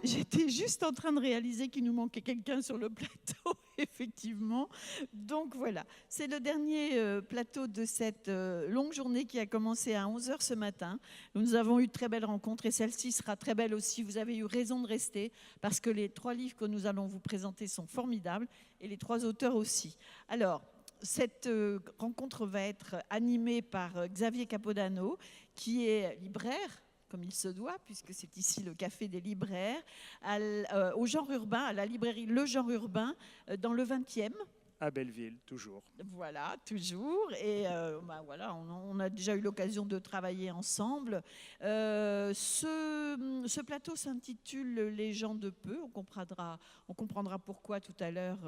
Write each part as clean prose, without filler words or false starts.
J'étais juste en train de réaliser qu'il nous manquait quelqu'un sur le plateau, effectivement. Donc voilà, c'est le dernier plateau de cette longue journée qui a commencé à 11 heures ce matin. Nous avons eu de très belles rencontres et celle-ci sera très belle aussi. Vous avez eu raison de rester parce que les 3 livres que nous allons vous présenter sont formidables et les 3 auteurs aussi. Alors, cette rencontre va être animée par Xavier Capodano, qui est libraire, comme il se doit, puisque c'est ici le café des libraires, au genre urbain, à la librairie Le Genre Urbain, dans le 20e. À Belleville, toujours. Voilà, toujours. Et voilà, on a déjà eu l'occasion de travailler ensemble. Ce plateau s'intitule Les gens de peu. On comprendra pourquoi tout à l'heure.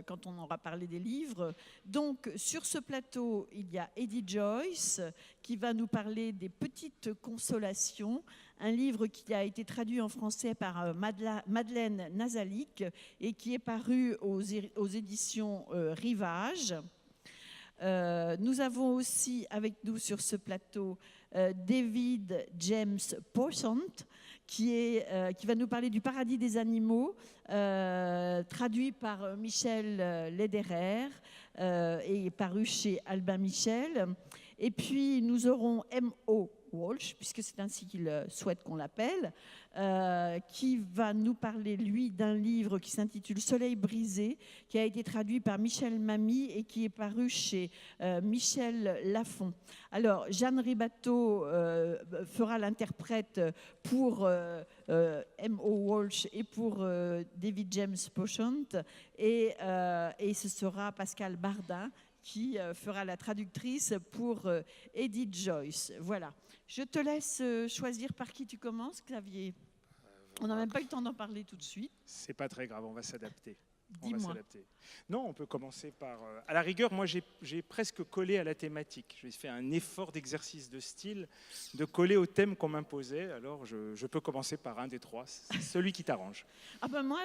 Quand on aura parlé des livres. Donc, sur ce plateau, il y a Eddie Joyce qui va nous parler des Petites Consolations, un livre qui a été traduit en français par Madeleine Nazalik et qui est paru aux éditions Rivage. Nous avons aussi avec nous sur ce plateau David James Porcent, qui va nous parler du Paradis des animaux, traduit par Michel Lederer et paru chez Albin Michel. Et puis nous aurons M.O. Walsh, puisque c'est ainsi qu'il souhaite qu'on l'appelle, qui va nous parler, lui, d'un livre qui s'intitule Soleil brisé, qui a été traduit par Michel Mamy et qui est paru chez Michel Lafon. Alors, Jeanne Ribateau fera l'interprète pour M.O. Walsh et pour David James Porcent, et ce sera Pascal Bardin qui fera la traductrice pour Edith Joyce. Voilà. Je te laisse choisir par qui tu commences, Xavier. On n'a même pas eu le temps d'en parler tout de suite. C'est pas très grave, on va s'adapter. Dis-moi. Non, on peut commencer par... à la rigueur, moi, j'ai presque collé à la thématique. J'ai fait un effort d'exercice de style, de coller au thème qu'on m'imposait. Alors, je peux commencer par un des 3, celui qui t'arrange. Ah ben moi,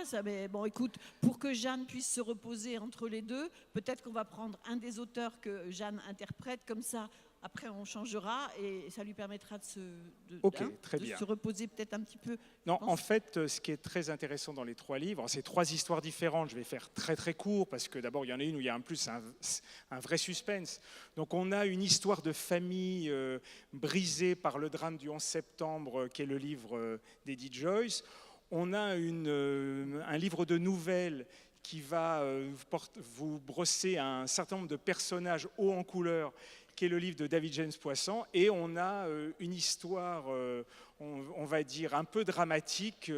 bon, écoute, pour que Jeanne puisse se reposer entre les deux, peut-être qu'on va prendre un des auteurs que Jeanne interprète, comme ça, après on changera et ça lui permettra de se reposer peut-être un petit peu. Non, en fait, ce qui est très intéressant dans les 3 livres, c'est 3 histoires différentes. Je vais faire très très court parce que d'abord il y en a une où il y a en plus un vrai suspense. Donc on a une histoire de famille brisée par le drame du 11 septembre, qui est le livre d'Eddie Joyce. On a un livre de nouvelles qui va vous brosser un certain nombre de personnages hauts en couleur, qui est le livre de David James Porcent, et on a une histoire, on va dire, un peu dramatique,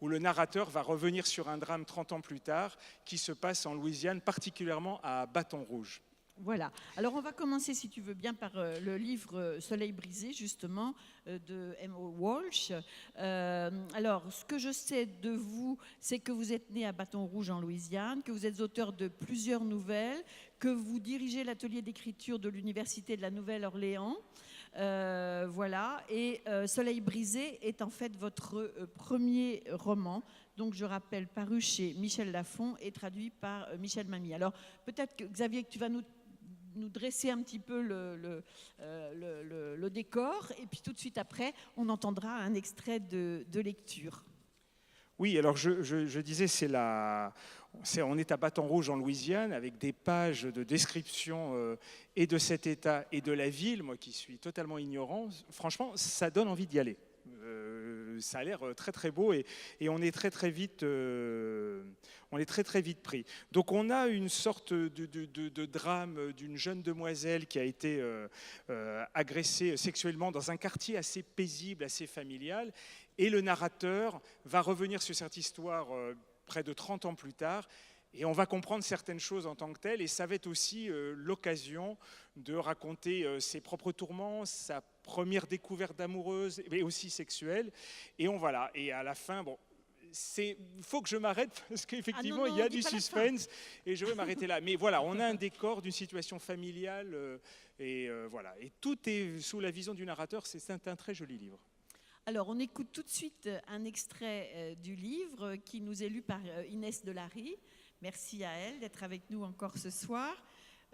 où le narrateur va revenir sur un drame 30 ans plus tard, qui se passe en Louisiane, particulièrement à Bâton Rouge. Voilà. Alors, on va commencer, si tu veux bien, par le livre Soleil brisé, justement, de M.O. Walsh. Alors, ce que je sais de vous, c'est que vous êtes né à Bâton Rouge, en Louisiane, que vous êtes auteur de plusieurs nouvelles, que vous dirigez l'atelier d'écriture de l'Université de la Nouvelle-Orléans. Voilà. Et Soleil brisé est en fait votre premier roman. Donc, je rappelle, paru chez Michel Lafon et traduit par Michel Mamy. Alors, peut-être, que, Xavier, que tu vas nous dresser un petit peu le décor, et puis tout de suite après, on entendra un extrait de lecture. Oui, alors je disais, on est à Bâton Rouge en Louisiane, avec des pages de description et de cet État et de la ville, moi qui suis totalement ignorant. Franchement, ça donne envie d'y aller. Ça a l'air très très beau et on est très très vite pris. Donc on a une sorte de drame d'une jeune demoiselle qui a été agressée sexuellement dans un quartier assez paisible, assez familial, et le narrateur va revenir sur cette histoire près de 30 ans plus tard. Et on va comprendre certaines choses en tant que telles, et ça va être aussi l'occasion de raconter ses propres tourments, sa première découverte d'amoureuse, mais aussi sexuelle. Et voilà. Et à la fin, bon, il faut que je m'arrête parce qu'effectivement, il y a du suspense, et je vais m'arrêter là. Mais voilà, on a un décor d'une situation familiale, et voilà. Et tout est sous la vision du narrateur. C'est un très joli livre. Alors, on écoute tout de suite un extrait du livre qui nous est lu par Inès Delary. Merci à elle d'être avec nous encore ce soir.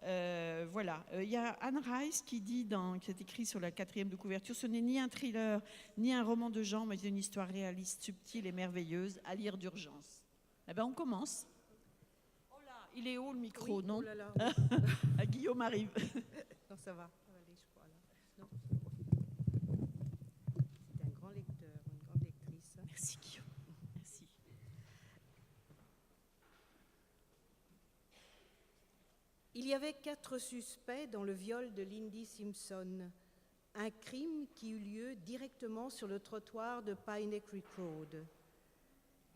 Voilà. Il y a Anne Rice qui dit, qui est écrit sur la 4e de couverture, ce n'est ni un thriller, ni un roman de genre, mais une histoire réaliste, subtile et merveilleuse, à lire d'urgence. Eh bien, on commence. Oh là, il est haut le micro, Oui, non? oh là là. Guillaume arrive. Non, ça va. Allez, je crois, là. Non. C'est un grand lecteur, une grande lectrice. Merci Guillaume. Merci. Il y avait 4 suspects dans le viol de Lindy Simpson, un crime qui eut lieu directement sur le trottoir de Pine Creek Road.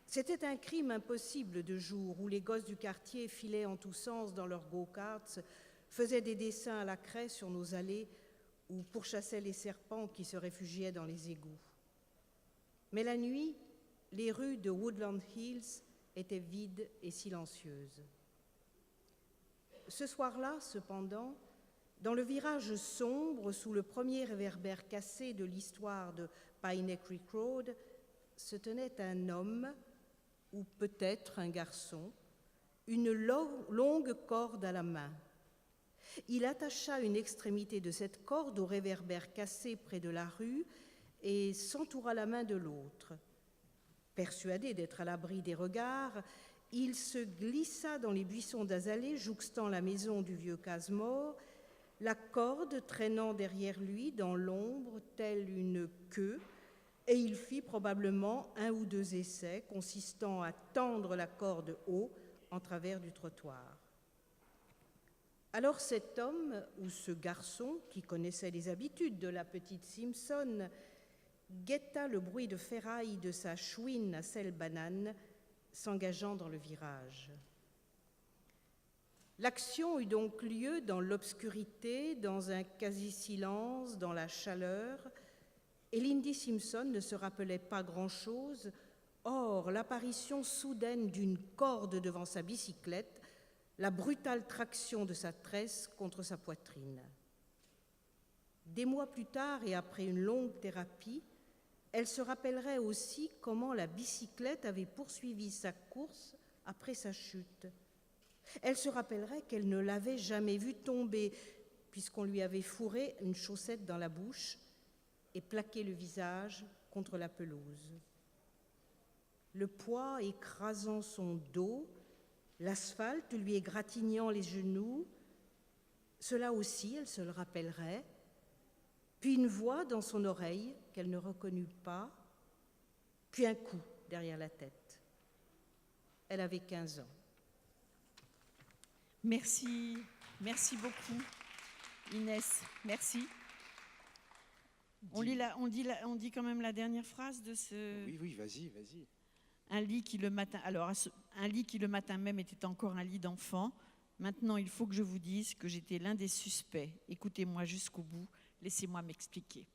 C'était un crime impossible de jour où les gosses du quartier filaient en tous sens dans leurs go-karts, faisaient des dessins à la craie sur nos allées ou pourchassaient les serpents qui se réfugiaient dans les égouts. Mais la nuit, les rues de Woodland Hills étaient vides et silencieuses. Ce soir-là, cependant, dans le virage sombre, sous le premier réverbère cassé de l'histoire de Pine Creek Road, se tenait un homme, ou peut-être un garçon, une longue corde à la main. Il attacha une extrémité de cette corde au réverbère cassé près de la rue et s'entoura la main de l'autre. Persuadé d'être à l'abri des regards, il se glissa dans les buissons d'azalée jouxtant la maison du vieux Casemore, la corde traînant derrière lui dans l'ombre telle une queue, et il fit probablement 1 ou 2 essais consistant à tendre la corde haut en travers du trottoir. Alors cet homme, ou ce garçon, qui connaissait les habitudes de la petite Simpson, guetta le bruit de ferraille de sa chouine à sel banane, s'engageant dans le virage. L'action eut donc lieu dans l'obscurité, dans un quasi-silence, dans la chaleur, et Lindy Simpson ne se rappelait pas grand-chose. Or, l'apparition soudaine d'une corde devant sa bicyclette, la brutale traction de sa tresse contre sa poitrine. Des mois plus tard, et après une longue thérapie, elle se rappellerait aussi comment la bicyclette avait poursuivi sa course après sa chute. Elle se rappellerait qu'elle ne l'avait jamais vue tomber, puisqu'on lui avait fourré une chaussette dans la bouche et plaqué le visage contre la pelouse. Le poids écrasant son dos, l'asphalte lui égratignant les genoux, cela aussi, elle se le rappellerait, puis une voix dans son oreille qu'elle ne reconnut pas, puis un coup derrière la tête. Elle avait 15 ans. Merci, merci beaucoup Inès, merci. On dit quand même la dernière phrase de ce... Oui, vas-y. Un lit qui le matin même était encore un lit d'enfant. Maintenant, il faut que je vous dise que j'étais l'un des suspects. Écoutez-moi jusqu'au bout, laissez-moi m'expliquer.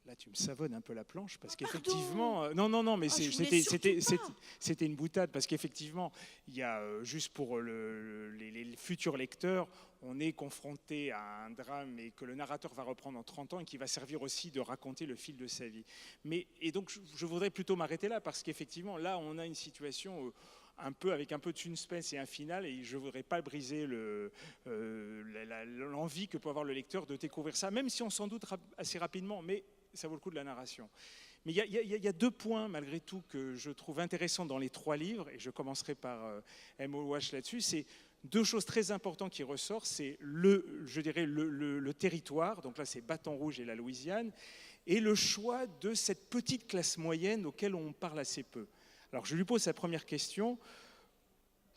Là, tu me savonnes un peu la planche parce pardon. qu'effectivement, non, mais c'était une boutade parce qu'effectivement, il y a juste pour les futurs lecteurs, on est confronté à un drame et que le narrateur va reprendre en 30 ans et qui va servir aussi de raconter le fil de sa vie. Et donc, je voudrais plutôt m'arrêter là parce qu'effectivement, là, on a une situation avec un peu de suspense et un final, et je ne voudrais pas briser l'envie que peut avoir le lecteur de découvrir ça, même si on s'en doute assez rapidement, mais ça vaut le coup de la narration. Mais il y a 2 points, malgré tout, que je trouve intéressants dans les 3 livres, et je commencerai par M.O. Walsh là-dessus. C'est 2 choses très importantes qui ressortent, c'est le territoire, donc là c'est Bâton Rouge et la Louisiane, et le choix de cette petite classe moyenne auquel on parle assez peu. Alors je lui pose sa première question.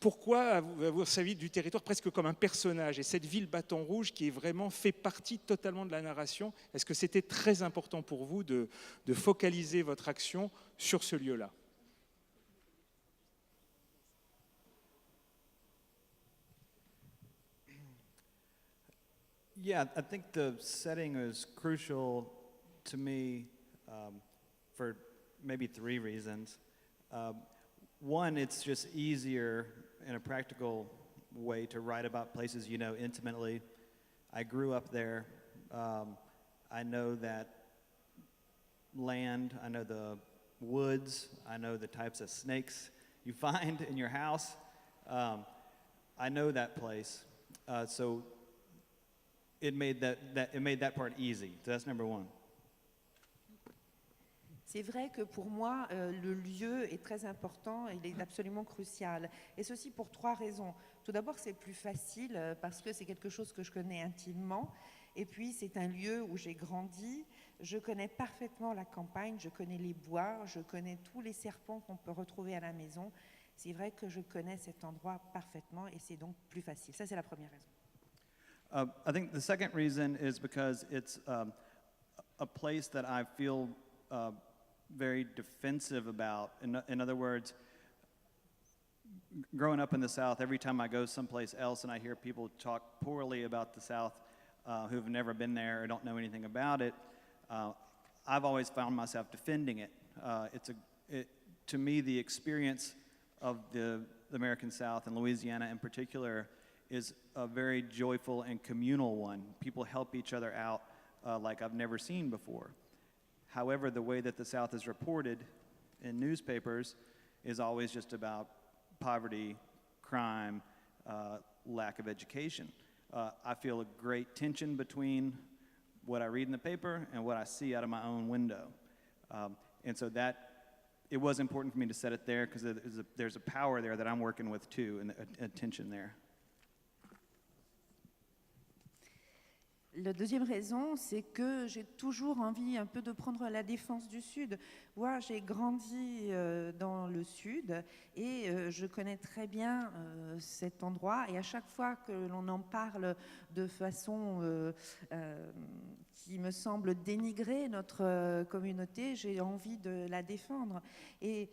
Pourquoi avoir servi du territoire presque comme un personnage? Et cette ville Bâton Rouge qui est vraiment fait partie totalement de la narration, est-ce que c'était très important pour vous de focaliser votre action sur ce lieu-là? Yeah, I think the setting is crucial to me for maybe 3 reasons. One, it's just easier in a practical way to write about places you know intimately. I grew up there. I know that land, I know the woods, I know the types of snakes you find in your house. I know that place. So it made that part easy. So that's number one. C'est vrai que pour moi, le lieu est très important, il est absolument crucial. Et ceci pour 3 raisons. Tout d'abord, c'est plus facile parce que c'est quelque chose que je connais intimement. Et puis, c'est un lieu où j'ai grandi. Je connais parfaitement la campagne, je connais les bois, je connais tous les serpents qu'on peut retrouver à la maison. C'est vrai que je connais cet endroit parfaitement et c'est donc plus facile. Ça, c'est la première raison. I think the second reason is because it's a place that I feel very defensive about. In other words, growing up in the South, every time I go someplace else and I hear people talk poorly about the South who've never been there or don't know anything about it, I've always found myself defending it. To me, the experience of the American South and Louisiana in particular is a very joyful and communal one. People help each other out like I've never seen before. However, the way that the South is reported in newspapers is always just about poverty, crime, lack of education. I feel a great tension between what I read in the paper and what I see out of my own window. And so it was important for me to set it there because there's a power there that I'm working with too, and a tension there. La deuxième raison, c'est que j'ai toujours envie un peu de prendre la défense du Sud. Moi, j'ai grandi dans le Sud et je connais très bien cet endroit. Et à chaque fois que l'on en parle de façon qui me semble dénigrer notre communauté, j'ai envie de la défendre. Et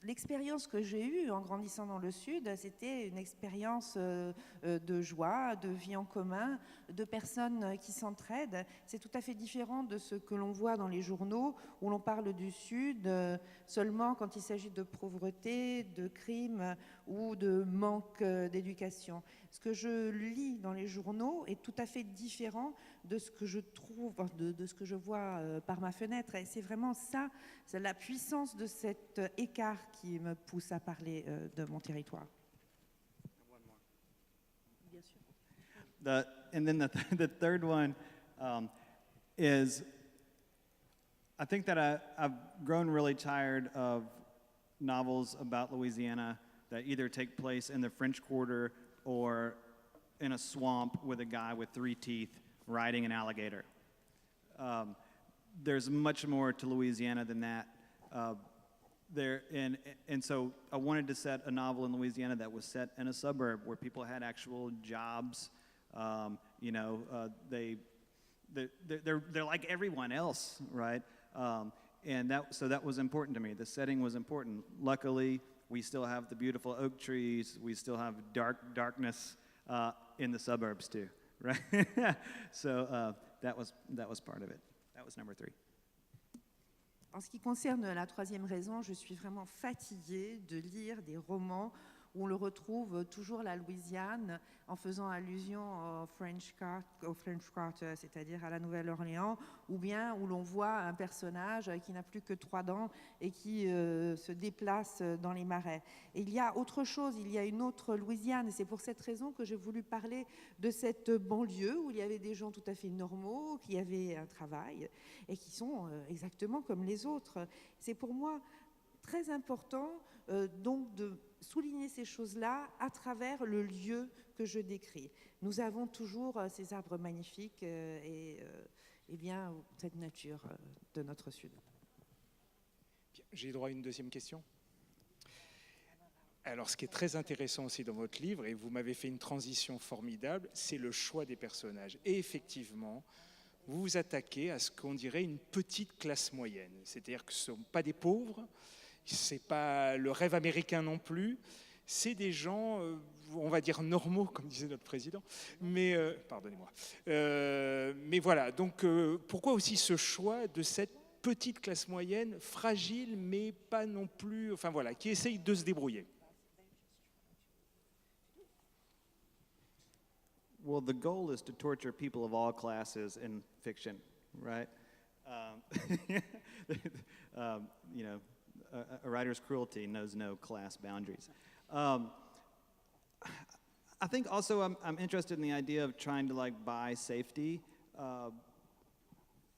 l'expérience que j'ai eue en grandissant dans le Sud, c'était une expérience de joie, de vie en commun, de personnes qui s'entraident. C'est tout à fait différent de ce que l'on voit dans les journaux où l'on parle du Sud seulement quand il s'agit de pauvreté, de crimes ou de manque d'éducation. Ce que je lis dans les journaux est tout à fait différent de ce que je trouve, de ce que je vois par ma fenêtre. Et c'est vraiment ça, c'est la puissance de cet écart qui me pousse à parler de mon territoire. Bien sûr. And then the third one is, I think that I've grown really tired of novels about Louisiana that either take place in the French Quarter or in a swamp with a guy with 3 teeth riding an alligator. There's much more to Louisiana than that. And so I wanted to set a novel in Louisiana that was set in a suburb where people had actual jobs. They're like everyone else, right? So that was important to me. The setting was important. Luckily, we still have the beautiful oak trees. We still have darkness in the suburbs too, right? So that was part of it. That was number 3. En ce qui concerne la troisième raison, je suis vraiment fatiguée de lire des romans où on le retrouve toujours la Louisiane en faisant allusion au French Quarter, c'est-à-dire à la Nouvelle-Orléans, ou bien où l'on voit un personnage qui n'a plus que 3 dents et qui se déplace dans les marais. Et il y a autre chose, il y a une autre Louisiane, et c'est pour cette raison que j'ai voulu parler de cette banlieue où il y avait des gens tout à fait normaux, qui avaient un travail et qui sont exactement comme les autres. C'est pour moi très important donc de souligner ces choses-là à travers le lieu que je décris. Nous avons toujours ces arbres magnifiques et bien cette nature de notre Sud. J'ai droit à une deuxième question. Alors, ce qui est très intéressant aussi dans votre livre, et vous m'avez fait une transition formidable, c'est le choix des personnages. Et effectivement, vous vous attaquez à ce qu'on dirait une petite classe moyenne. C'est-à-dire que ce ne sont pas des pauvres, ce n'est pas le rêve américain non plus, c'est des gens, on va dire normaux, comme disait notre président, mais, pardonnez-moi. Mais voilà, donc pourquoi aussi ce choix de cette petite classe moyenne, fragile, mais pas non plus, enfin voilà, qui essaye de se débrouiller? Well, the goal is to torture people of all classes in fiction, right? A writer's cruelty knows no class boundaries. I think also I'm interested in the idea of trying to like buy safety,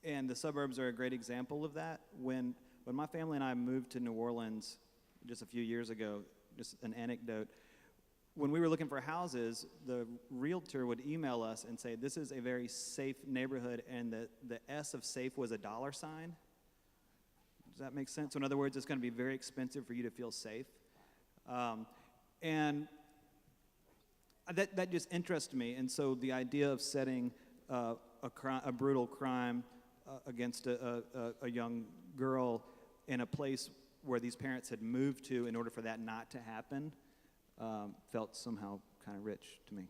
and the suburbs are a great example of that. When my family and I moved to New Orleans just a few years ago, just an anecdote, when we were looking for houses, the realtor would email us and say, this is a very safe neighborhood, and the S of safe was a $. Does that make sense? So in other words, it's going to be very expensive for you to feel safe. And that just interests me. And so the idea of setting a brutal crime against a young girl in a place where these parents had moved to in order for that not to happen felt somehow kind of rich to me.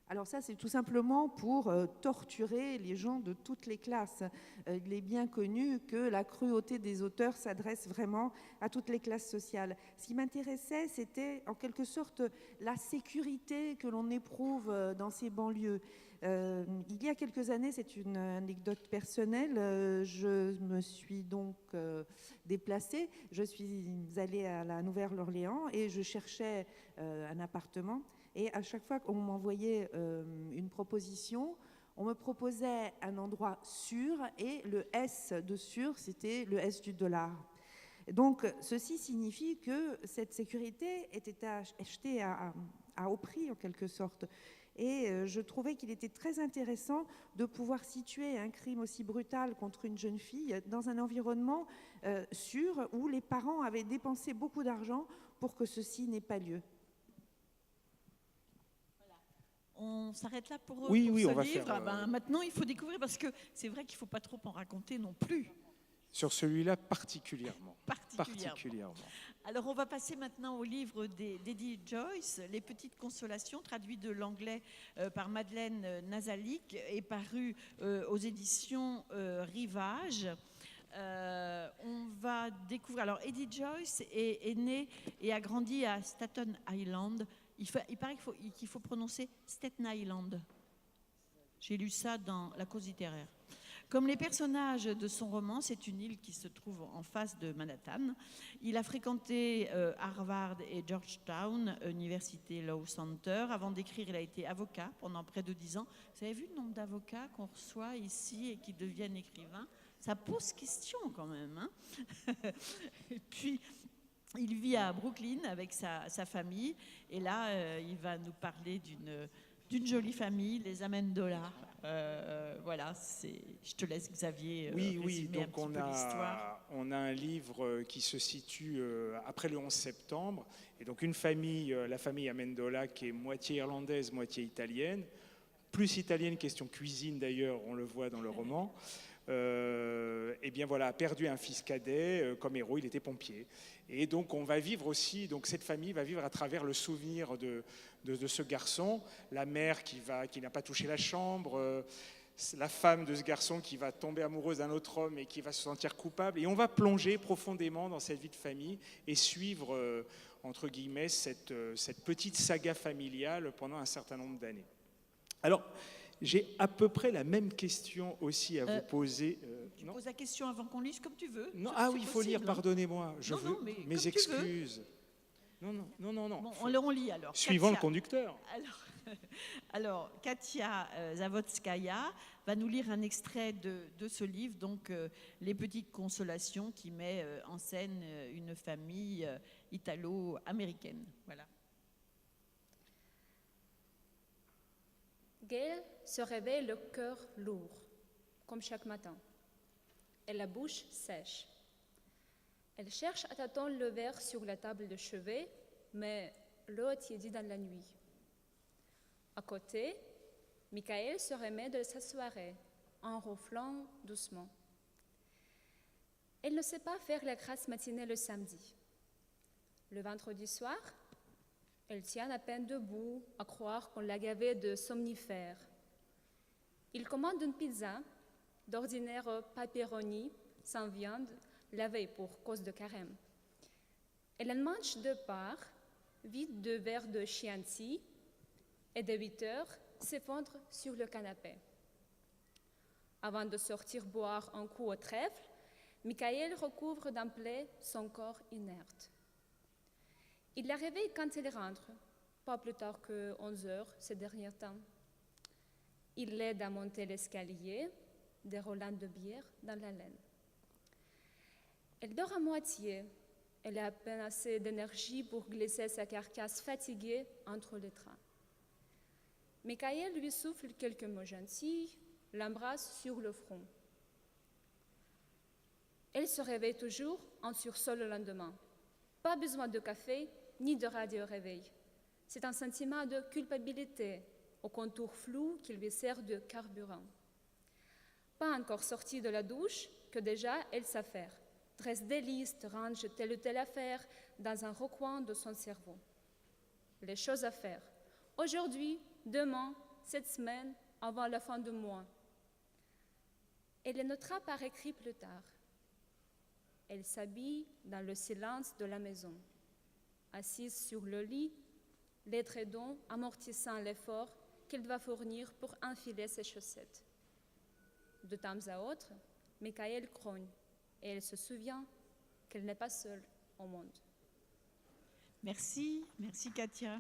Alors ça, c'est tout simplement pour torturer les gens de toutes les classes. Il est bien connu que la cruauté des auteurs s'adresse vraiment à toutes les classes sociales. Ce qui m'intéressait, c'était en quelque sorte la sécurité que l'on éprouve dans ces banlieues. Il y a quelques années, c'est une anecdote personnelle, je me suis donc déplacée. Je suis allée à la Nouvelle-Orléans et je cherchais un appartement. Et à chaque fois qu'on m'envoyait une proposition, on me proposait un endroit sûr et le S de sûr, c'était le S du dollar. Donc, ceci signifie que cette sécurité était achetée à haut prix, en quelque sorte. Et je trouvais qu'il était très intéressant de pouvoir situer un crime aussi brutal contre une jeune fille dans un environnement sûr où les parents avaient dépensé beaucoup d'argent pour que ceci n'ait pas lieu. On s'arrête là pour, Oui, pour oui, ce on va livre. faire, Maintenant, il faut découvrir parce que c'est vrai qu'il ne faut pas trop en raconter non plus. Sur celui-là particulièrement. Particulièrement. Alors, on va passer maintenant au livre d'Eddie Joyce, Les Petites Consolations, traduit de l'anglais par Madeleine Nazalik et paru aux éditions Rivage. On va découvrir. Alors, Eddie Joyce est né et a grandi à Staten Island. Il paraît qu'il faut prononcer Staten Island. J'ai lu ça dans La Cause littéraire. Comme les personnages de son roman, c'est une île qui se trouve en face de Manhattan. Il a fréquenté Harvard et Georgetown, Université Law Center. Avant d'écrire, il a été avocat pendant près de 10 ans. Vous avez vu le nombre d'avocats qu'on reçoit ici et qui deviennent écrivains? Ça pose question quand même. Hein. Et puis, il vit à Brooklyn avec sa famille. Et là, il va nous parler d'une jolie famille, les Amendola. Voilà, je te laisse, Xavier, Oui, donc un petit peu l'histoire. On a un livre qui se situe après le 11 septembre. Et donc une famille, la famille Amendola, qui est moitié irlandaise, moitié italienne. Plus italienne, question cuisine d'ailleurs, on le voit dans le roman. Eh bien voilà, a perdu un fils cadet comme héros, il était pompier. Et donc on va vivre aussi, donc cette famille va vivre à travers le souvenir de ce garçon, la mère qui n'a pas touché la chambre, la femme de ce garçon qui va tomber amoureuse d'un autre homme et qui va se sentir coupable. Et on va plonger profondément dans cette vie de famille et suivre, entre guillemets, cette petite saga familiale pendant un certain nombre d'années. Alors, j'ai à peu près la même question aussi à vous poser. Tu poses la question avant qu'on lise comme tu veux. Non, oui, il faut lire, pardonnez-moi. Je veux mais mes excuses. Non. Bon, on lit alors. Suivant Katia. le conducteur. Alors, Katia Zavotskaya va nous lire un extrait de ce livre, donc Les Petites Consolations, qui met en scène une famille italo-américaine. Voilà. Gail se réveille le cœur lourd, comme chaque matin, et la bouche sèche. Elle cherche à tâtons le verre sur la table de chevet, mais l'eau tiédit dans la nuit. À côté, Michael se remet de sa soirée, en ronflant doucement. Elle ne sait pas faire la grasse matinée le samedi. Le vendredi soir, elle tient à peine debout, à croire qu'on l'a gavée de somnifères. Il commande une pizza, d'ordinaire pepperoni, sans viande, la veille pour cause de carême. Elle en mange 2 parts, vide 2 verres de Chianti, et de 8 heures, s'effondre sur le canapé. Avant de sortir boire un coup au trèfle, Michael recouvre d'un plaid son corps inerte. Il la réveille quand elle rentre, pas plus tard que 11 heures ces derniers temps. Il l'aide à monter l'escalier, déroulant de bière dans la laine. Elle dort à moitié. Elle a à peine assez d'énergie pour glisser sa carcasse fatiguée entre les trains. Michael lui souffle quelques mots gentils, l'embrasse sur le front. Elle se réveille toujours en sursaut le lendemain. Pas besoin de café ni de radio-réveil. C'est un sentiment de culpabilité au contour flou qui lui sert de carburant. Pas encore sortie de la douche que déjà elle s'affaire, dresse des listes, range telle ou telle affaire dans un recoin de son cerveau. Les choses à faire. Aujourd'hui, demain, cette semaine, avant la fin du mois. Elle les notera par écrit plus tard. Elle s'habille dans le silence de la maison. Assise sur le lit, l'édredon amortissant l'effort qu'elle doit fournir pour enfiler ses chaussettes. De temps à autre, Michael grogne et elle se souvient qu'elle n'est pas seule au monde. Merci Katia.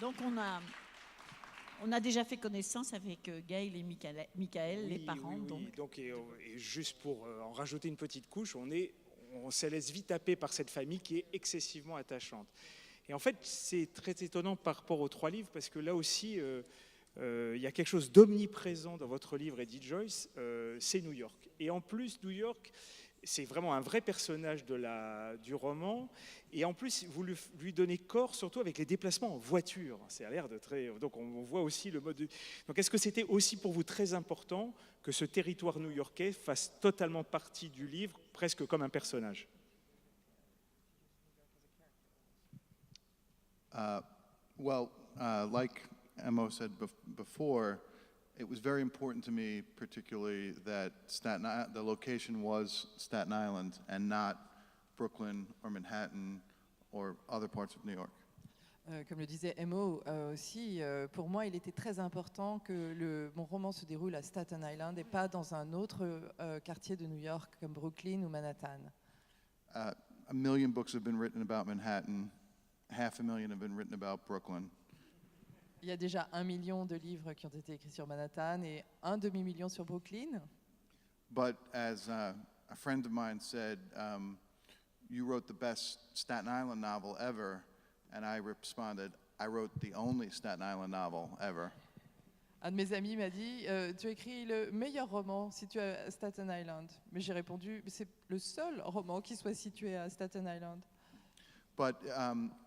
Donc on a déjà fait connaissance avec Gail et Michael, les parents. Oui. Donc, et juste pour en rajouter une petite couche, on se laisse vite happer par cette famille qui est excessivement attachante. Et en fait, c'est très étonnant par rapport aux 3 livres, parce que là aussi, il y a quelque chose d'omniprésent dans votre livre, Eddie Joyce, c'est New York. Et en plus, New York, c'est vraiment un vrai personnage du roman. Et en plus, vous lui donnez corps, surtout avec les déplacements en voiture. Ça a l'air de très... Donc, on voit aussi le mode... Donc, est-ce que c'était aussi pour vous très important que ce territoire new-yorkais fasse totalement partie du livre, presque comme un personnage? Like Emo said before, it was very important to me, particularly that the location was Staten Island and not Brooklyn or Manhattan or other parts of New York. Comme le disait Emo aussi, pour moi, il était très important que mon roman se déroule à Staten Island et pas dans un autre quartier de New York comme Brooklyn ou Manhattan. 1 million books have been written about Manhattan. 500,000 have been written about Brooklyn. Il y a déjà 1 million de livres qui ont été écrits sur Manhattan et 1 demi-million sur Brooklyn. But as a friend of mine said, you wrote the best Staten Island novel ever, and I responded, I wrote the only Staten Island novel ever. Un de mes amis m'a dit, tu as écrit le meilleur roman situé à Staten Island. Mais j'ai répondu, c'est le seul roman qui soit situé à Staten Island. But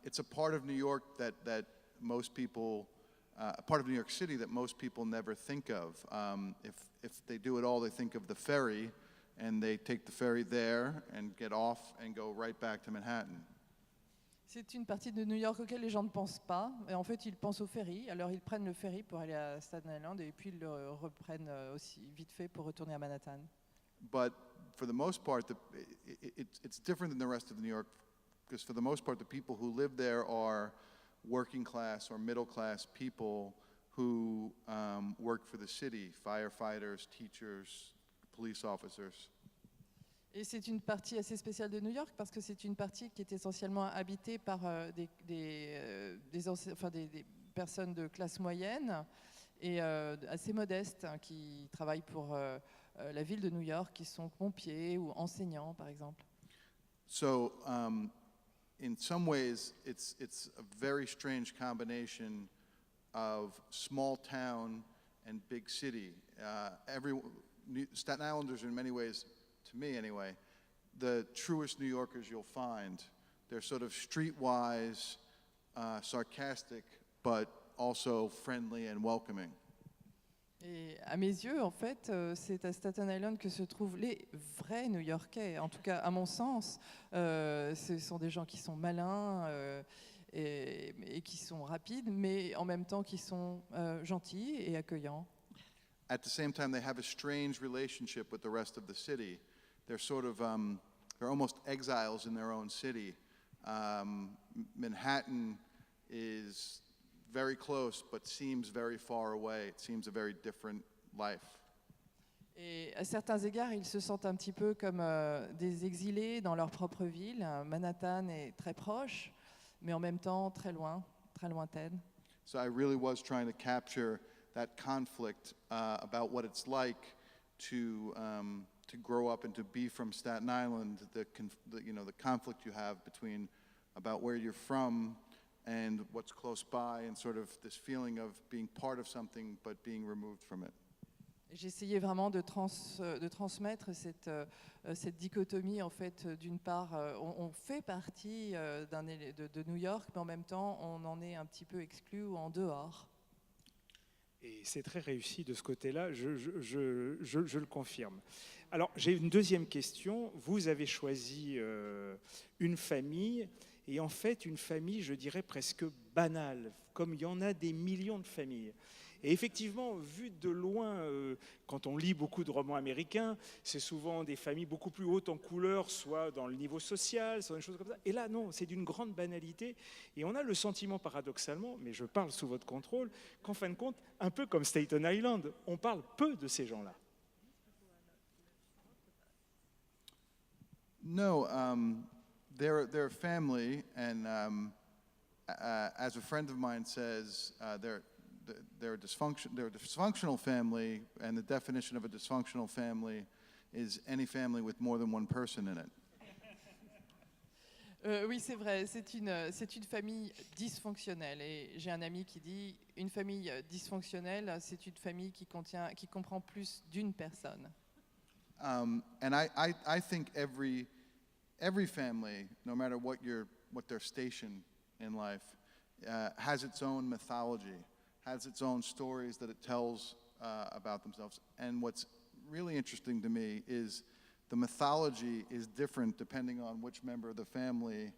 it's a part of New York that most people, a part of New York City that most people never think of. If they do it all, they think of the ferry, and they take the ferry there and get off and go right back to Manhattan. C'est une partie de New York auquel les gens ne pensent pas. Et en fait, ils pensent au ferry. Alors, ils prennent le ferry pour aller à Staten Island et puis ils le reprennent aussi vite fait pour retourner à Manhattan. But for the most part, it's different than the rest of New York, because for the most part, the people who live there are working class or middle class people who work for the city, firefighters, teachers, police officers. Et c'est une partie assez spéciale de New York parce que c'est une partie qui est essentiellement habitée par des personnes de classe moyenne et assez modestes hein, qui travaillent pour la ville de New York, qui sont pompiers ou enseignants, par exemple. So, in some ways, it's a very strange combination of small town and big city. Staten Islanders, in many ways, to me anyway, the truest New Yorkers you'll find. They're sort of streetwise, sarcastic, but also friendly and welcoming. Et à mes yeux, en fait, c'est à Staten Island que se trouvent les vrais New-Yorkais. En tout cas, à mon sens, ce sont des gens qui sont malins et qui sont rapides, mais en même temps qui sont gentils et accueillants. At the same time, they have a strange relationship with the rest of the city. They're sort of, they're almost exiles in their own city. Manhattan is very close, but seems very far away. It seems a very different life. Et à certains égards, ils se sentent un petit peu comme des exilés dans leur propre ville. Manhattan est très proche, mais en même temps très loin, très lointaine. So I really was trying to capture that conflict about what it's like to grow up and to be from Staten Island, the conflict you have between about where you're from and what's close by, and sort of this feeling of being part of something but being removed from it. J'essayais vraiment de transmettre cette dichotomie, en fait, d'une part, on fait partie de New York, mais en même temps, on en est un petit peu exclu ou en dehors. Et c'est très réussi de ce côté-là, je le confirme. Alors, j'ai une deuxième question. Vous avez choisi une famille, et en fait, une famille, je dirais, presque banale, comme il y en a des millions de familles. Et effectivement, vu de loin, quand on lit beaucoup de romans américains, c'est souvent des familles beaucoup plus hautes en couleur, soit dans le niveau social, soit des choses comme ça. Et là, non, c'est d'une grande banalité. Et on a le sentiment, paradoxalement, mais je parle sous votre contrôle, qu'en fin de compte, un peu comme Staten Island, on parle peu de ces gens-là. No, they're a family, and as a friend of mine says, they're a dysfunctional family, and the definition of a dysfunctional family is any family with more than one person in it. Oui, c'est vrai, c'est une famille dysfonctionnelle. Et j'ai un ami qui dit, une famille dysfonctionnelle, c'est une famille qui comprend plus d'une personne. And I think every family, no matter what their station in life, has its own mythology, has its own stories that it tells about themselves. And what's really interesting to me is the mythology is different depending on which member of the family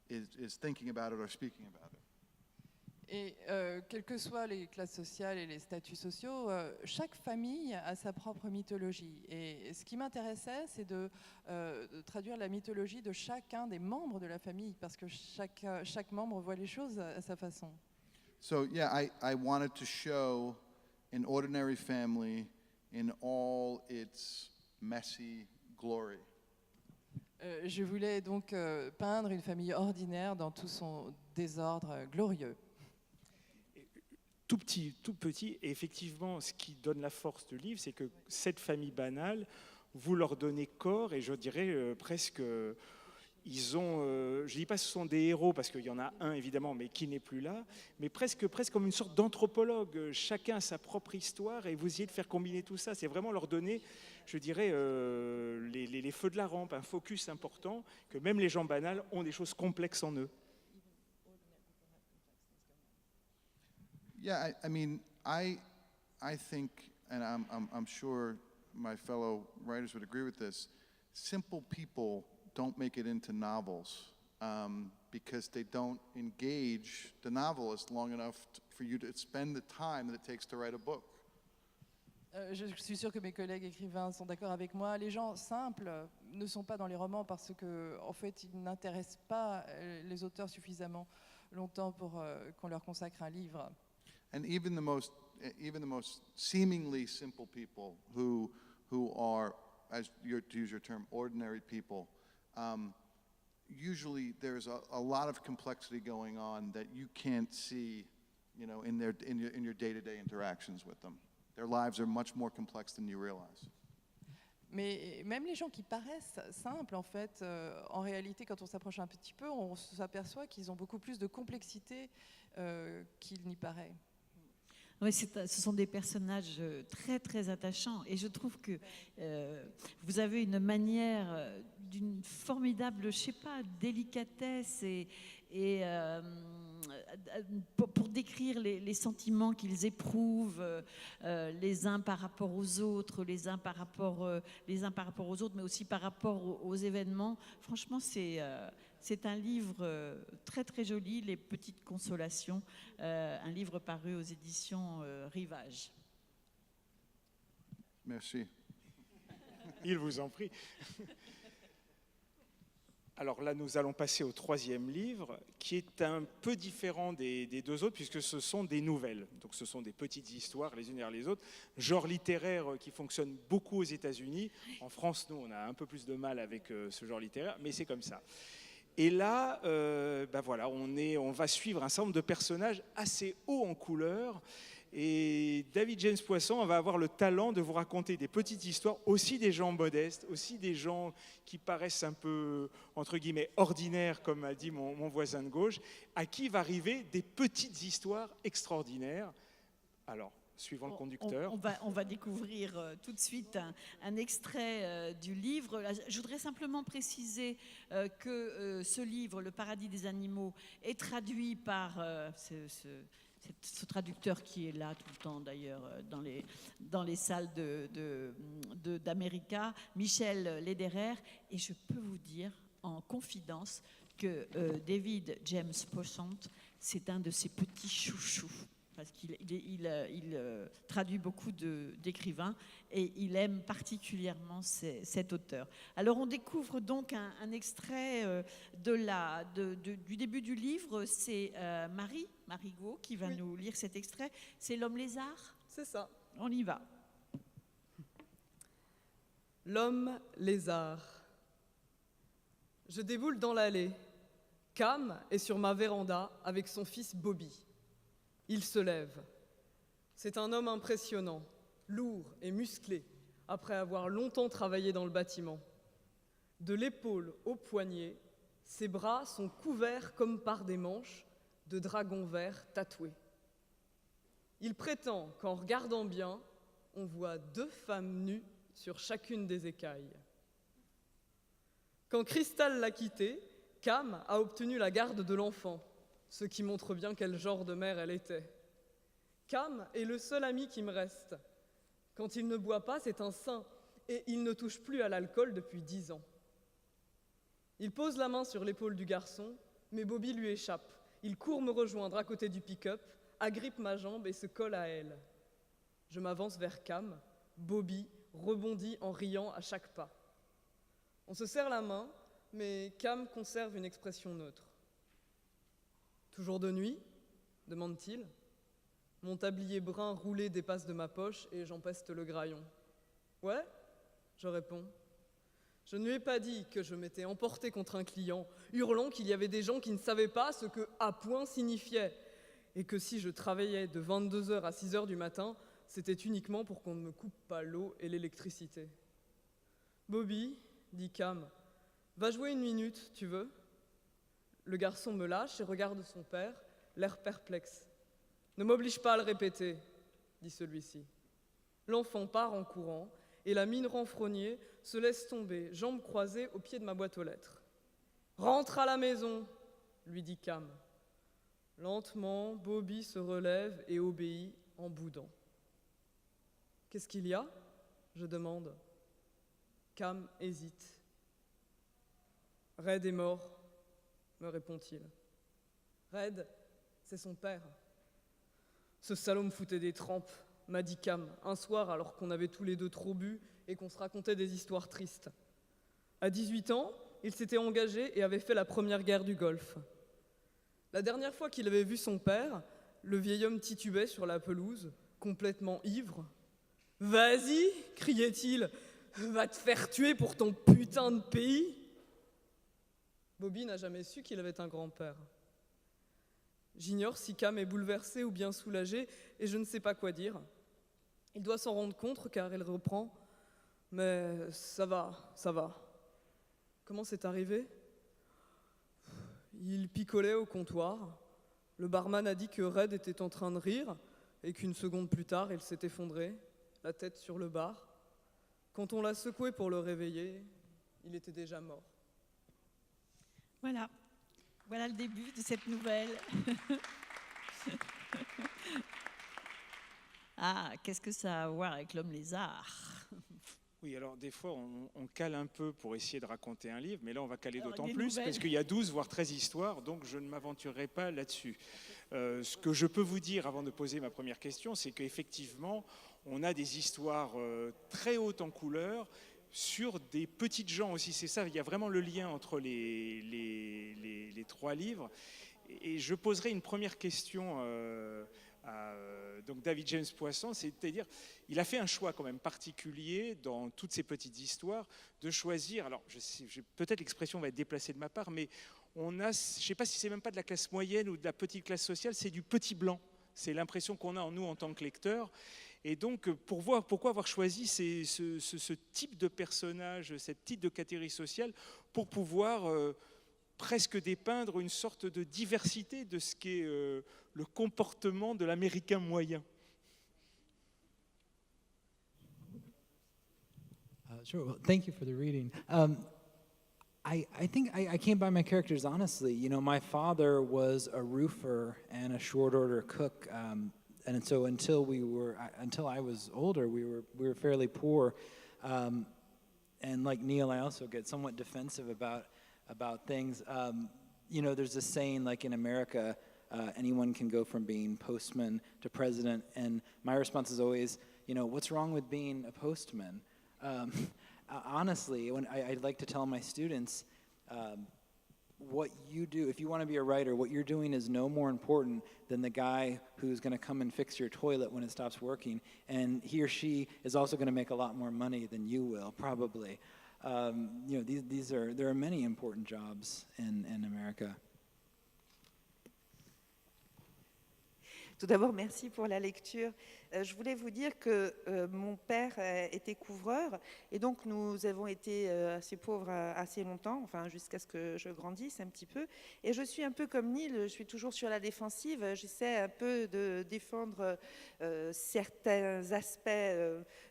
is thinking about it or speaking about it. Et quelles que soient les classes sociales et les statuts sociaux, chaque famille a sa propre mythologie. Et ce qui m'intéressait, c'est de traduire la mythologie de chacun des membres de la famille, parce que chaque membre voit les choses à sa façon. So yeah, I wanted to show an ordinary family in all its messy glory. Je voulais donc peindre une famille ordinaire dans tout son désordre glorieux. Tout petit, et effectivement, ce qui donne la force du livre, c'est que cette famille banale, vous leur donnez corps, et je dirais presque, ils ont, je ne dis pas que ce sont des héros, parce qu'il y en a un évidemment, mais qui n'est plus là, mais presque comme une sorte d'anthropologue. Chacun a sa propre histoire, et vous essayez de faire combiner tout ça. C'est vraiment leur donner, je dirais, les feux de la rampe, un focus important, que même les gens banals ont des choses complexes en eux. Yeah, I mean, I think, and I'm sure my fellow writers would agree with this, simple people don't make it into novels because they don't engage the novelist long enough for you to spend the time that it takes to write a book. Je suis sûre que mes collègues écrivains sont d'accord avec moi. Les gens simples ne sont pas dans les romans parce que, en fait, ils n'intéressent pas les auteurs suffisamment longtemps pour qu'on leur consacre un livre. And even the most seemingly simple people who are, to use your term, ordinary people, usually there's a lot of complexity going on that you can't see, you know, in your day-to-day interactions with them. Their lives are much more complex than you realize. Mais même les gens qui paraissent simples, en fait, en réalité, quand on s'approche un petit peu, on s'aperçoit qu'ils ont beaucoup plus de complexité qu'il n'y paraît. Oui, ce sont des personnages très très attachants, et je trouve que vous avez une manière d'une formidable, je sais pas, délicatesse et pour décrire les sentiments qu'ils éprouvent les uns par rapport aux autres, les uns par rapport aux autres, mais aussi par rapport aux événements. Franchement, c'est un livre très très joli, Les Petites Consolations, un livre paru aux éditions Rivage. Merci. Il vous en prie. Alors là, nous allons passer au troisième livre, qui est un peu différent des deux autres, puisque ce sont des nouvelles. Donc ce sont des petites histoires, les unes derrière les autres. Genre littéraire qui fonctionne beaucoup aux États-Unis. En France, nous, on a un peu plus de mal avec ce genre littéraire, mais c'est comme ça. Et là, voilà, on va suivre un certain nombre de personnages assez hauts en couleur. Et David James Poisson va avoir le talent de vous raconter des petites histoires, aussi des gens modestes, aussi des gens qui paraissent un peu, entre guillemets, ordinaires, comme a dit mon voisin de gauche, à qui va arriver des petites histoires extraordinaires. Alors, suivant le conducteur. On va découvrir tout de suite un extrait du livre. Je voudrais simplement préciser que ce livre, Le paradis des animaux, est traduit par ce traducteur qui est là tout le temps d'ailleurs dans les salles d'America, Michel Lederer. Et je peux vous dire en confidence que David James Poisson, c'est un de ses petits chouchous. Parce qu'il traduit beaucoup d'écrivains et il aime particulièrement cet auteur. Alors on découvre donc un extrait du début du livre. C'est Marie Gou qui va nous lire cet extrait. C'est L'homme lézard ? C'est ça. On y va. L'homme lézard. Je déboule dans l'allée. Cam est sur ma véranda avec son fils Bobby. Il se lève. C'est un homme impressionnant, lourd et musclé, après avoir longtemps travaillé dans le bâtiment. De l'épaule au poignet, ses bras sont couverts comme par des manches de dragons verts tatoués. Il prétend qu'en regardant bien, on voit 2 femmes nues sur chacune des écailles. Quand Crystal l'a quitté, Cam a obtenu la garde de l'enfant, ce qui montre bien quel genre de mère elle était. Cam est le seul ami qui me reste. Quand il ne boit pas, c'est un saint, et il ne touche plus à l'alcool depuis 10 ans. Il pose la main sur l'épaule du garçon, mais Bobby lui échappe. Il court me rejoindre à côté du pick-up, agrippe ma jambe et se colle à elle. Je m'avance vers Cam. Bobby rebondit en riant à chaque pas. On se serre la main, mais Cam conserve une expression neutre. « Toujours de nuit ?» demande-t-il. Mon tablier brun roulé dépasse de ma poche et j'empeste le graillon. « Ouais ?» je réponds. Je ne lui ai pas dit que je m'étais emporté contre un client, hurlant qu'il y avait des gens qui ne savaient pas ce que « à point » signifiait, et que si je travaillais de 22h à 6h du matin, c'était uniquement pour qu'on ne me coupe pas l'eau et l'électricité. « Bobby, » dit Cam, « va jouer 1 minute, tu veux ?» Le garçon me lâche et regarde son père, l'air perplexe. « Ne m'oblige pas à le répéter, » dit celui-ci. L'enfant part en courant et la mine renfrognée se laisse tomber, jambes croisées au pied de ma boîte aux lettres. « Rentre à la maison !» lui dit Cam. Lentement, Bobby se relève et obéit en boudant. « Qu'est-ce qu'il y a ?» je demande. Cam hésite. « Red est mort, » me répond-il. Red, c'est son père. Ce salaud me foutait des trempes, m'a dit Cam, un soir alors qu'on avait tous les 2 trop bu et qu'on se racontait des histoires tristes. À 18 ans, il s'était engagé et avait fait la première guerre du Golfe. La dernière fois qu'il avait vu son père, le vieil homme titubait sur la pelouse, complètement ivre. « Vas-y !» criait-il, « va te faire tuer pour ton putain de pays !» Bobby n'a jamais su qu'il avait un grand-père. J'ignore si Cam est bouleversé ou bien soulagé, et je ne sais pas quoi dire. Il doit s'en rendre compte car il reprend. Mais ça va, ça va. Comment c'est arrivé ? Il picolait au comptoir. Le barman a dit que Red était en train de rire et qu'une seconde plus tard, il s'est effondré, la tête sur le bar. Quand on l'a secoué pour le réveiller, il était déjà mort. Voilà. Voilà le début de cette nouvelle. Ah, qu'est-ce que ça a à voir avec l'homme lézard ? Oui, alors des fois, on cale un peu pour essayer de raconter un livre, mais là, on va caler d'autant plus, nouvelles. parce qu'il y a 12, voire 13 histoires, donc je ne m'aventurerai pas là-dessus. Ce que je peux vous dire, avant de poser ma première question, c'est qu'effectivement, on a des histoires très hautes en couleur, sur des petites gens aussi. C'est ça, il y a vraiment le lien entre les trois livres. Et je poserai une première question à donc David James Poisson, c'est-à-dire, il a fait un choix quand même particulier dans toutes ces petites histoires de choisir, alors peut-être l'expression va être déplacée de ma part, mais on a, je ne sais pas si c'est même pas de la classe moyenne ou de la petite classe sociale, c'est du petit blanc. C'est l'impression qu'on a en nous en tant que lecteurs. Et donc, pourquoi avoir choisi ce type de personnage, cette type de catégorie sociale, pour pouvoir presque dépeindre une sorte de diversité de ce qu'est le comportement de l'Américain moyen. Sure. Well, thank you for the reading. I think I came by my characters honestly. You know, my father was a roofer and a short order cook, and so until I was older, we were fairly poor. And like Neil, I also get somewhat defensive about things. You know, there's this saying, like in America, anyone can go from being postman to president, and my response is always, you know, what's wrong with being a postman? Honestly, I'd like to tell my students, what you do, if you want to be a writer, what you're doing is no more important than the guy who's going to come and fix your toilet when it stops working, and he or she is also going to make a lot more money than you will, probably. You know, there are many important jobs in America. Tout d'abord, merci pour la lecture. Je voulais vous dire que mon père était couvreur et donc nous avons été assez pauvres assez longtemps, enfin jusqu'à ce que je grandisse un petit peu. Et je suis un peu comme Neil, je suis toujours sur la défensive. J'essaie un peu de défendre certains aspects,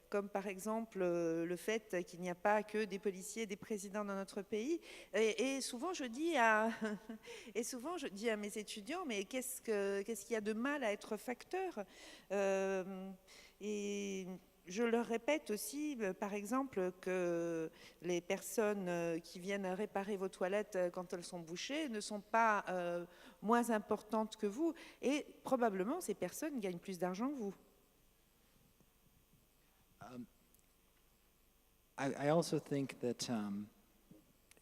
comme par exemple le fait qu'il n'y a pas que des policiers, des présidents dans notre pays. Et souvent je dis à mes étudiants, mais qu'est-ce qu'il y a de mal à être facteur? Et je leur répète aussi, par exemple, que les personnes qui viennent réparer vos toilettes quand elles sont bouchées ne sont pas moins importantes que vous. Et probablement, ces personnes gagnent plus d'argent que vous. I also think that,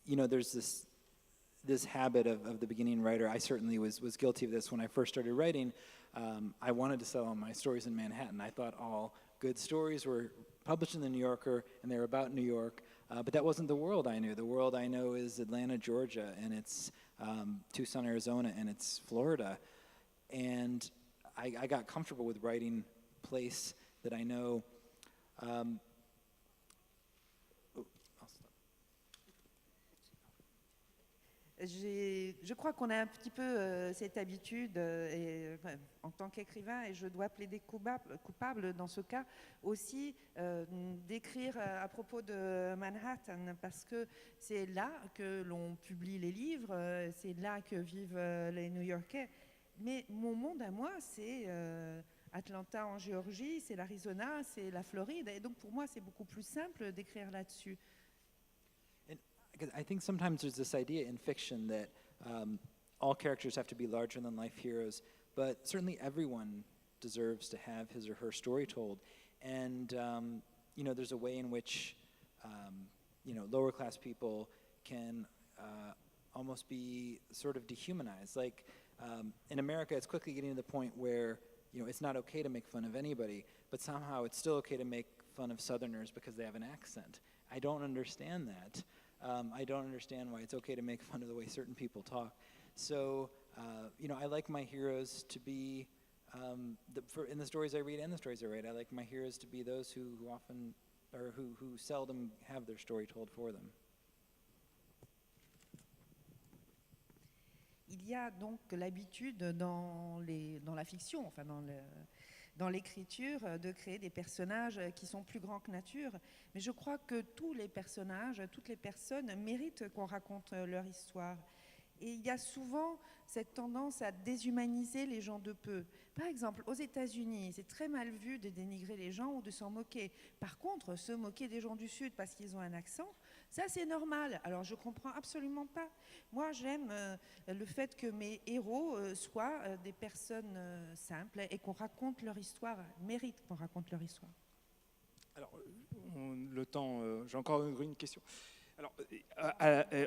you know, there's this habit of the beginning writer. I certainly was guilty of this when I first started writing. I wanted to sell all my stories in Manhattan. I thought all good stories were published in the New Yorker and they were about New York, but that wasn't the world I knew. The world I know is Atlanta, Georgia, and it's Tucson, Arizona, and it's Florida. And I got comfortable with writing a place that I know. Je crois qu'on a un petit peu cette habitude en tant qu'écrivain, et je dois plaider coupable dans ce cas aussi, d'écrire à propos de Manhattan, parce que c'est là que l'on publie les livres, c'est là que vivent les New-Yorkais. Mais mon monde à moi, c'est Atlanta en Géorgie, c'est l'Arizona, c'est la Floride, et donc pour moi c'est beaucoup plus simple d'écrire là-dessus. I think sometimes there's this idea in fiction that all characters have to be larger-than-life heroes, but certainly everyone deserves to have his or her story told. And you know, there's a way in which you know, lower-class people can almost be sort of dehumanized. Like in America, it's quickly getting to the point where, you know, it's not okay to make fun of anybody, but somehow it's still okay to make fun of Southerners because they have an accent. I don't understand that. I don't understand why it's okay to make fun of the way certain people talk. So, you know, I like my heroes to be, in the stories I read and the stories I write, I like my heroes to be those who often, or who seldom have their story told for them. Il y a donc l'habitude dans la fiction, enfin dans l'écriture, de créer des personnages qui sont plus grands que nature. Mais je crois que tous les personnages, toutes les personnes méritent qu'on raconte leur histoire. Et il y a souvent cette tendance à déshumaniser les gens de peu. Par exemple, aux États-Unis, c'est très mal vu de dénigrer les gens ou de s'en moquer. Par contre, se moquer des gens du Sud parce qu'ils ont un accent, ça c'est normal. Alors je ne comprends absolument pas. Moi j'aime le fait que mes héros soient des personnes simples et qu'on raconte leur histoire, méritent qu'on raconte leur histoire. Alors, temps, j'ai encore une question. Alors,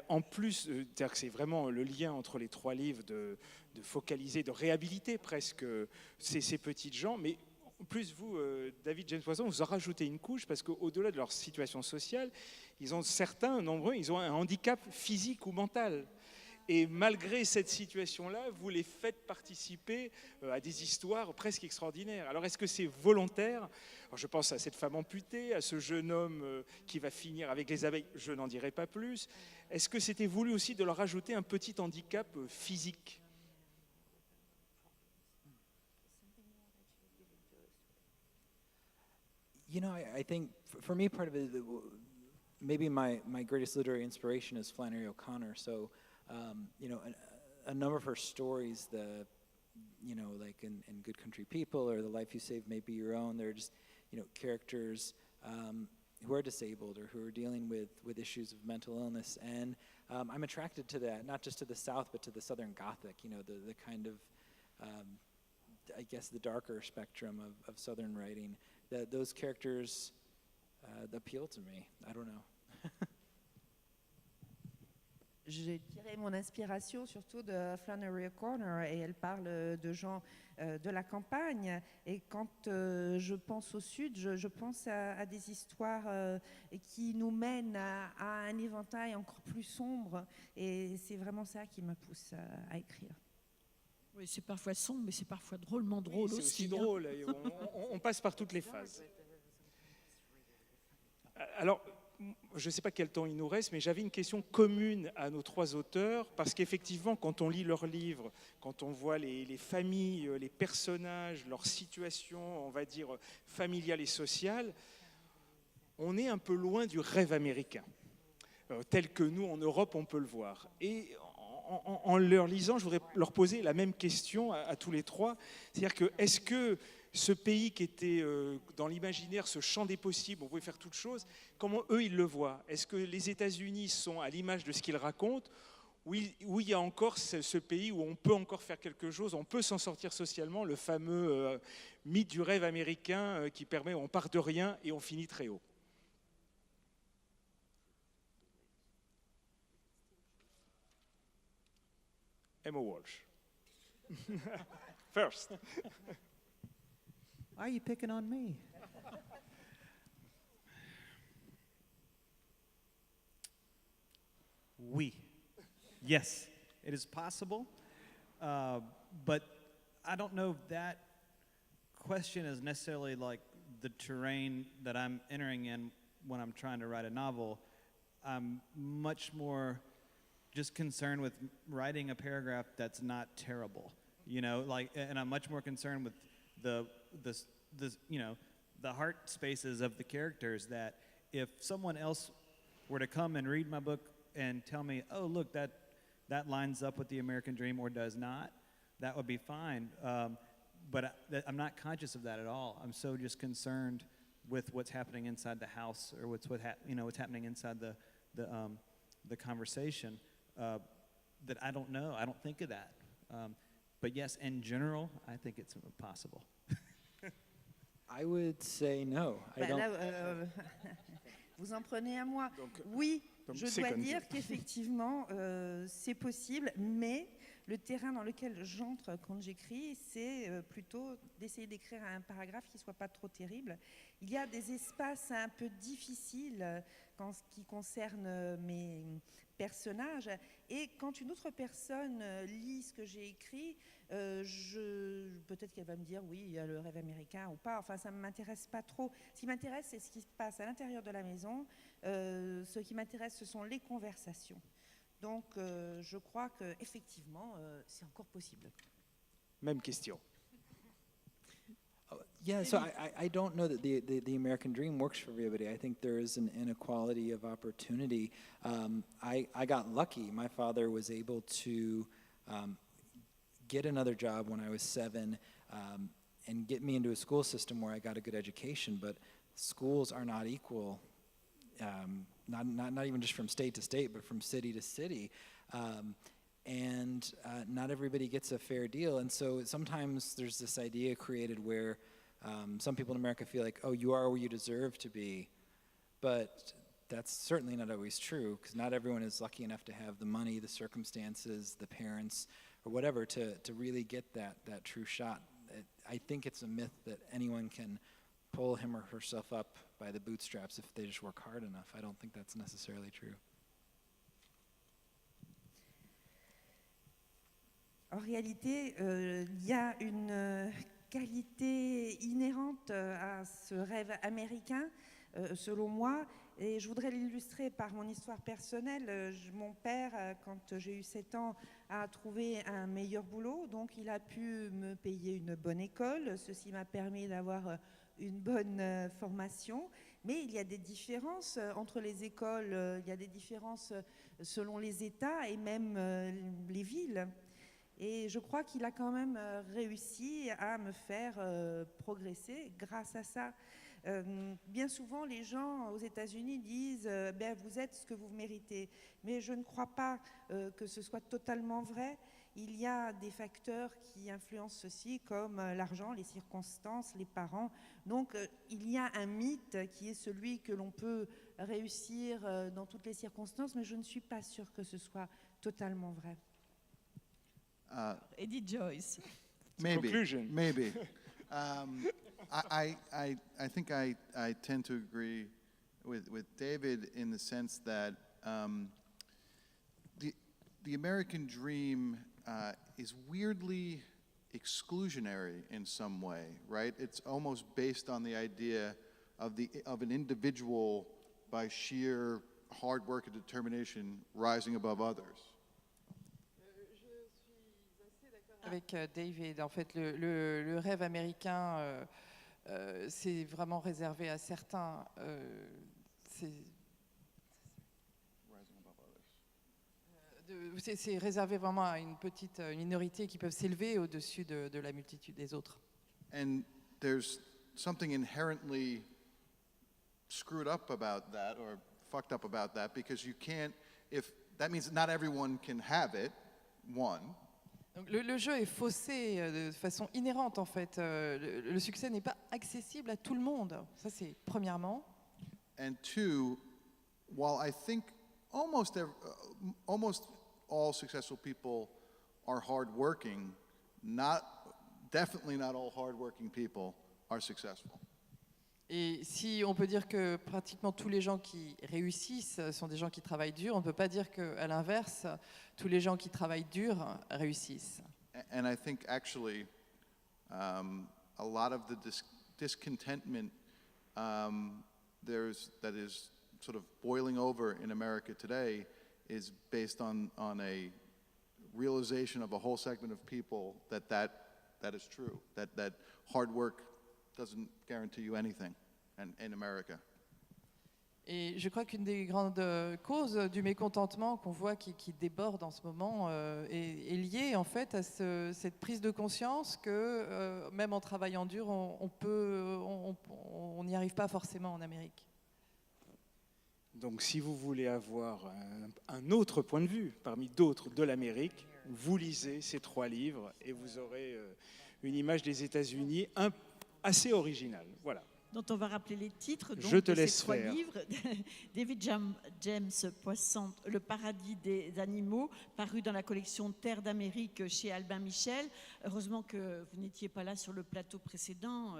en plus, c'est-à-dire que c'est vraiment le lien entre les 3 livres de focaliser, de réhabiliter presque ces petites gens, mais en plus, vous, David James Poisson, vous en rajoutez une couche parce qu'au-delà de leur situation sociale, nombreux, ils ont un handicap physique ou mental. Et malgré cette situation-là, vous les faites participer à des histoires presque extraordinaires. Alors, est-ce que c'est volontaire? Alors, je pense à cette femme amputée, à ce jeune homme qui va finir avec les abeilles, je n'en dirai pas plus. Est-ce que c'était voulu aussi de leur ajouter un petit handicap physique? You know, I think for me, part of it, maybe my greatest literary inspiration is Flannery O'Connor. So, you know, a number of her stories, like in Good Country People or The Life You Saved May Be Your Own, they're just, characters who are disabled or who are dealing with issues of mental illness. And I'm attracted to that, not just to the South, but to the Southern Gothic, the kind of, I guess, the darker spectrum of Southern writing. Those characters appeal to me. I don't know. J'ai tiré mon inspiration surtout de Flannery O'Connor et elle parle de gens de la campagne. Et quand je pense au Sud, je pense à des histoires qui nous mènent à un éventail encore plus sombre. Et c'est vraiment ça qui me pousse à écrire. Oui, c'est parfois sombre, mais c'est parfois drôlement drôle oui, aussi. C'est aussi drôle. On passe par toutes les phases. Alors, je ne sais pas quel temps il nous reste, mais j'avais une question commune à nos 3 auteurs, parce qu'effectivement, quand on lit leurs livres, quand on voit les familles, les personnages, leur situation, on va dire, familiale et sociale, on est un peu loin du rêve américain, tel que nous, en Europe, on peut le voir. Et en leur lisant, je voudrais leur poser la même question à tous les 3, c'est-à-dire que est-ce que ce pays qui était dans l'imaginaire, ce champ des possibles, on pouvait faire toutes choses, comment eux ils le voient? Est-ce que les États-Unis sont à l'image de ce qu'ils racontent, ou il y a encore ce pays où on peut encore faire quelque chose, on peut s'en sortir socialement, le fameux mythe du rêve américain qui permet, on part de rien et on finit très haut? Emma Walsh. First. Why are you picking on me? Oui. Yes, it is possible, but I don't know if that question is necessarily like the terrain that I'm entering in when I'm trying to write a novel. I'm much more just concerned with writing a paragraph that's not terrible, and I'm much more concerned with the heart spaces of the characters, that if someone else were to come and read my book and tell me, oh, look, that lines up with the American dream or does not, that would be fine. But I'm not conscious of that at all. I'm so just concerned with what's happening inside the house or what's happening inside the conversation that I don't know. I don't think of that. But yes, in general, I think it's possible. I would say no. Vous en prenez à moi. Oui, je dois dire qu'effectivement, c'est possible, mais le terrain dans lequel j'entre quand j'écris, c'est plutôt d'essayer d'écrire un paragraphe qui ne soit pas trop terrible. Il y a des espaces un peu difficiles en ce qui concerne mes personnages, et quand une autre personne lit ce que j'ai écrit, peut-être qu'elle va me dire oui, il y a le rêve américain ou pas, enfin ça ne m'intéresse pas trop. Ce qui m'intéresse, c'est ce qui se passe à l'intérieur de la maison. Ce qui m'intéresse, ce sont les conversations. Donc je crois qu'effectivement, c'est encore possible. Même question. Yeah, so I don't know that the American dream works for everybody. I think there is an inequality of opportunity. I got lucky. My father was able to get another job when I was 7 and get me into a school system where I got a good education, but schools are not equal, not even just from state to state, but from city to city. And not everybody gets a fair deal. And so sometimes there's this idea created where some people in America feel like, oh, you are where you deserve to be. but that's certainly not always true, because not everyone is lucky enough to have the money, the circumstances, the parents, or whatever to really get that true shot. I think it's a myth that anyone can pull him or herself up by the bootstraps if they just work hard enough. I don't think that's necessarily true. En réalité, il y a une qualité inhérente à ce rêve américain, selon moi, et je voudrais l'illustrer par mon histoire personnelle. Mon père, quand j'ai eu 7 ans, a trouvé un meilleur boulot, donc il a pu me payer une bonne école. Ceci m'a permis d'avoir une bonne formation, mais il y a des différences entre les écoles, il y a des différences selon les États et même les villes. Et je crois qu'il a quand même réussi à me faire progresser grâce à ça. Bien souvent, les gens aux États-Unis disent ben, vous êtes ce que vous méritez. Mais je ne crois pas que ce soit totalement vrai. Il y a des facteurs qui influencent ceci, comme l'argent, les circonstances, les parents. Donc, il y a un mythe qui est celui que l'on peut réussir dans toutes les circonstances, mais je ne suis pas sûre que ce soit totalement vrai. Eddie Joyce. Maybe. Conclusion. Maybe. I think I tend to agree with David in the sense that the American dream is weirdly exclusionary in some way, right? It's almost based on the idea of an individual by sheer hard work and determination rising above others. Avec David, en fait, le rêve américain, c'est vraiment réservé à certains. C'est réservé vraiment à une petite minorité qui peuvent s'élever au-dessus de la multitude des autres. And there's something inherently screwed up about that or fucked up about that because you can't, if that means not everyone can have it, one. Donc le jeu est faussé de façon inhérente en fait. Le succès n'est pas accessible à tout le monde. Ça c'est premièrement. And two, while I think almost all successful people are hardworking, definitely not all hardworking people are successful. Et si on peut dire que pratiquement tous les gens qui réussissent sont des gens qui travaillent dur, on ne peut pas dire qu'à l'inverse, tous les gens qui travaillent dur réussissent. And I think actually a lot of the discontentment that is sort of boiling over in America today is based on a realization of a whole segment of people that is true, that hard work doesn't guarantee you anything in America. Et je crois qu'une des grandes causes du mécontentement qu'on voit qui déborde en ce moment est liée en fait à cette prise de conscience que même en travaillant dur, on n'y arrive pas forcément en Amérique. Donc si vous voulez avoir un autre point de vue parmi d'autres de l'Amérique, vous lisez ces 3 livres et vous aurez une image des États-Unis assez originale. Voilà. Dont on va rappeler les titres. Donc, Je te de laisse ces 3 faire. livres. David James Poisson, Le paradis des animaux, paru dans la collection Terre d'Amérique chez Albin Michel. Heureusement que vous n'étiez pas là sur le plateau précédent,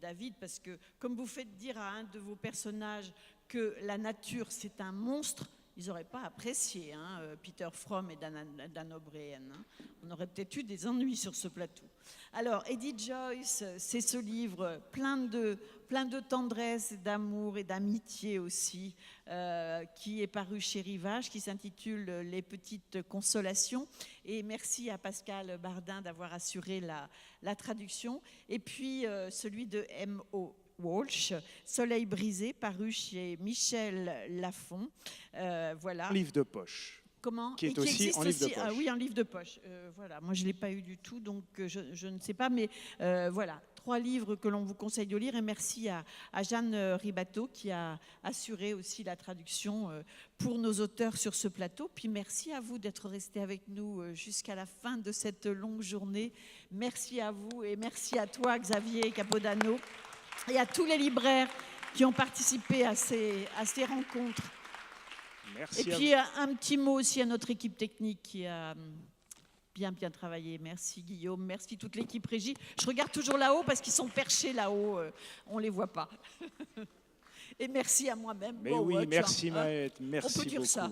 David, parce que comme vous faites dire à un de vos personnages que la nature c'est un monstre, ils n'auraient pas apprécié, Peter Fromm et Dan O'Brien. On aurait peut-être eu des ennuis sur ce plateau. Alors, Eddie Joyce, c'est ce livre plein de tendresse, d'amour et d'amitié aussi, qui est paru chez Rivage, qui s'intitule Les petites consolations. Et merci à Pascal Bardin d'avoir assuré la traduction. Et puis, celui de M.O. Walsh, Soleil brisé, paru chez Michel Lafon. Voilà. Un livre de poche. Comment? Qui est aussi en livre de poche. Ah oui, en livre de poche. Voilà. Moi, je ne l'ai pas eu du tout, donc je ne sais pas. Mais voilà, 3 livres que l'on vous conseille de lire. Et merci à Jeanne Ribateau qui a assuré aussi la traduction pour nos auteurs sur ce plateau. Puis merci à vous d'être restés avec nous jusqu'à la fin de cette longue journée. Merci à vous et merci à toi, Xavier Capodano, et à tous les libraires qui ont participé à ces rencontres. Merci. Et puis un petit mot aussi à notre équipe technique qui a bien travaillé. Merci Guillaume, merci toute l'équipe régie. Je regarde toujours là-haut parce qu'ils sont perchés là-haut, on ne les voit pas. Et merci à moi-même. Mais bon, oui, merci Maët, merci on peut dire beaucoup. ça.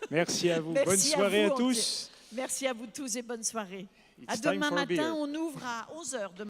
Merci à vous. Merci Bonne soirée à vous, tous. Merci à vous tous et bonne soirée. It's À time demain for a beer. matin, on ouvre à 11h demain.